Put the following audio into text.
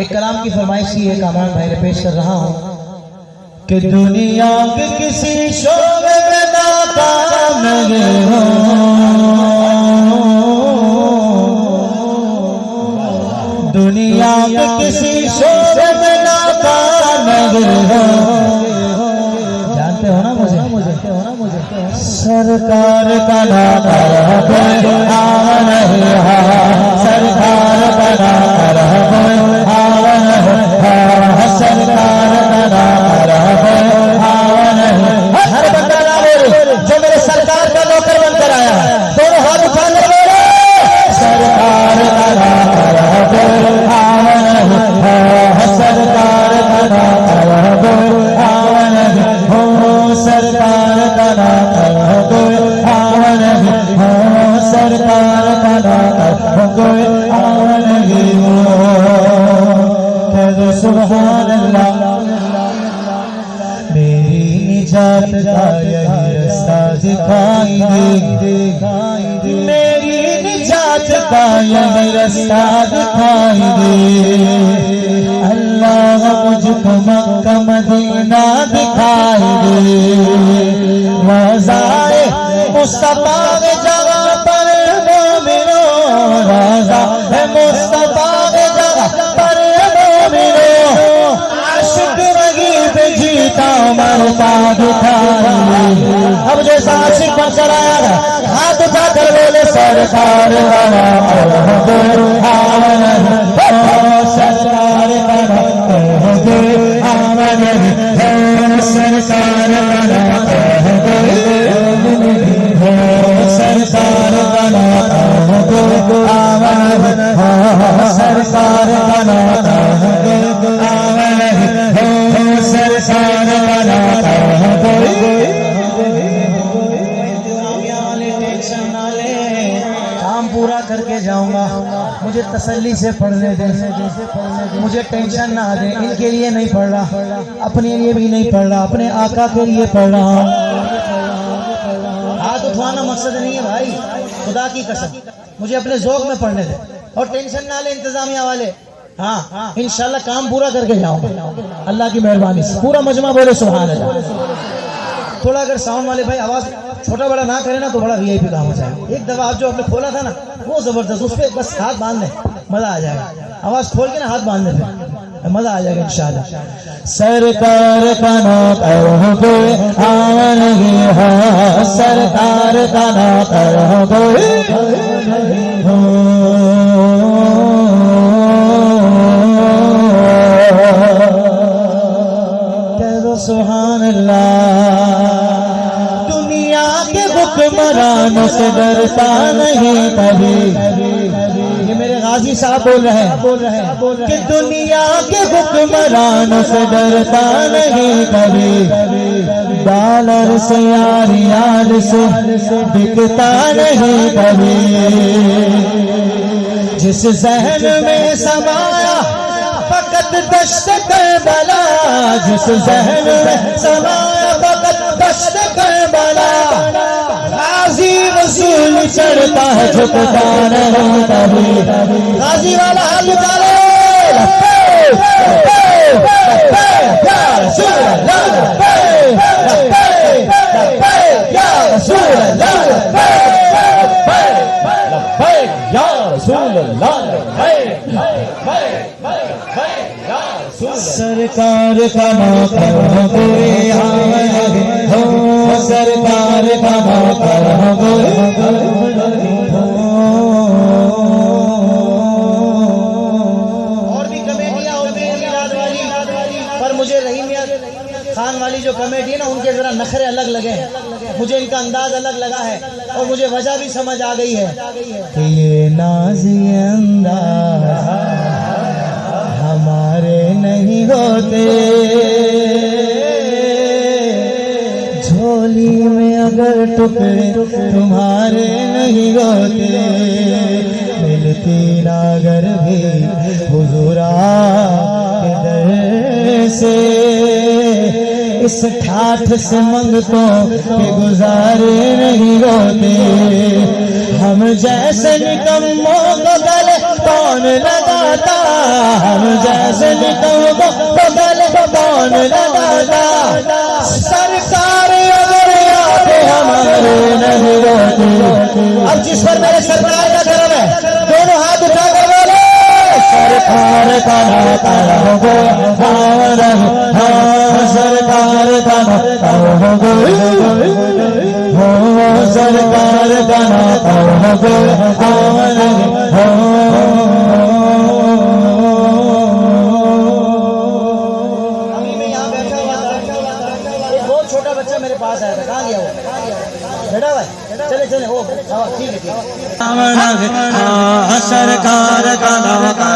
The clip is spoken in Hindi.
एक कलाम की फरमाइश की है कामरान भाई ने पेश कर रहा हूँ कि दुनिया के किसी शोबे में नाकाम नहीं हो, दुनिया के किसी शोबे में नाकाम नहीं हो। जानते हो ना मुझे सरकार का नाम नहीं है, सरकार का नाम सरकार का नाम हर बंदा ना बोले जो मेरे सरकार का नौकर बनकर आया है, दोनों हाथ उठाकर बोले सरकार का नाम सरकार का नाम हो, सरकार का नाम हो, सरकार का नाम सुभान अल्लाह। मेरी निजात का यही रास्ता दिखाई दे, मेरी निजात का यही रास्ता दिखाई दे। अल्लाह मुझको मक्का मदीना दिखाई दे, वज़ाए मुस्तफा के जगह पर मोमिनो, रज़ा है मुस्तफा के जगह पर मोमिनो। आशिक वही पे जीता मरता दिखाई। अब जैसा आशिक बनकर आया है हाथ उठाकर बोले सरकार वाला सरकार काम पूरा करके जाऊंगा, मुझे तसल्ली से पढ़ने दे, मुझे टेंशन ना दे। इनके लिए नहीं पढ़ रहा, अपने लिए भी नहीं पढ़ रहा, अपने आका के लिए पढ़ रहा हूँ। हाथ उठवाना मकसद नहीं है भाई, खुदा की कसम मुझे अपने ज़ौक़ में पढ़ने दे और टेंशन ना ले इंतजामिया वाले। हाँ इंशाल्लाह काम पूरा करके जाऊंगा अल्लाह की मेहरबानी से। पूरा मजमा बोले सुभान अल्लाह। थोड़ा अगर साउंड वाले भाई आवाज छोटा बड़ा ना करे ना तो बड़ा वीआईपी काम हो जाएगा। एक दफा आप जो आपने खोला था ना वो जबरदस्त, उस पर बस हाथ बांध ले मजा आ जाएगा। आवाज खोल के ना हाथ बांध ले मजा आ जाएगा इंशाल्लाह। सरकार का नाम सरकार का नाम सुभान अल्लाह। दुनिया के हुक्मरानों से डरता नहीं कभी, ये मेरे गाजी साहब बोल रहे हैं कि दुनिया के हुक्मरानों से डरता नहीं कभी। डॉलर से यार से बिकता नहीं कभी। जिस जहन में समाया फकत दश्त करबला, जिस जहन में समाया फकत दश्त करबला। गाजी रसूल चढ़ता है झुकता नहीं कभी। गाजी वाला हाथ उठा लो सरकार का नौकर हो गए हो, सरकार का नौकर हो गए। और भी कमेटियां होती हैं मिलाद वाली, पर मुझे रहीम खान वाली जो कमेटी है ना उनके जरा नखरे अलग लगे हैं, मुझे इनका अंदाज अलग लगा है और मुझे वजह भी समझ आ गई है कि ये नाज़ी अंदाज हमारे नहीं होते। झोली में अगर टुकड़े तुम्हारे नहीं होते, मिलती ना अगर भी हुजूरा के दर से। इस ठाठ से मंगतों के गुजारे नहीं होते। हम जैसे निकम्मों को गले कौन लगाता, हम जैसे निकल तो गले कौन लगाता। सरकार अगर याद हमारे नहीं रहती। अब जिस पर मेरे सरकार का करम है दोनों हाथ उठा कर बोले सरकार का नाता हो सरकार का नाता हो सरकार का नाता बहुत छोटा बच्चा मेरे पास आया था, कहाँ गया वो बेटा भाई, चले चले हो ठीक है। सरकार का नाता